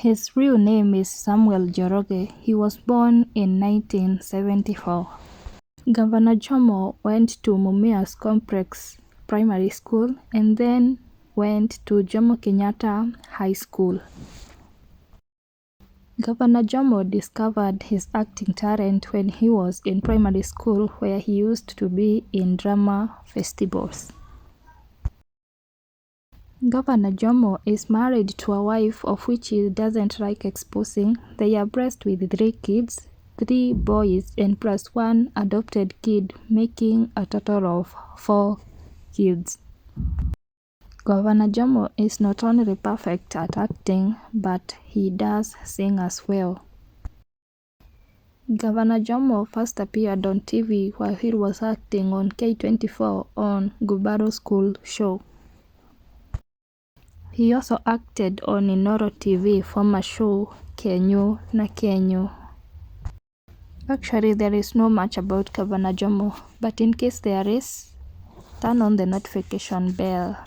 His real name is Samuel Njoroge. He was born in 1974. Governor Jomo went to Mumias Complex Primary School and then went to Jomo Kenyatta High School. Governor Jomo discovered his acting talent when he was in primary school, where he used to be in drama festivals. Governor Jomo is married to a wife of which he doesn't like exposing. They are blessed with 3 kids, 3 boys and plus 1 adopted kid, making a total of 4 kids. Governor Jomo is not only perfect at acting, but he does sing as well. Governor Jomo first appeared on TV while he was acting on K24 on Gubaro School Show. He also acted on Inooro TV former show Kenyu na Kenyu. Actually, there is no much about Governor Jomo, but in case there is, turn on the notification bell.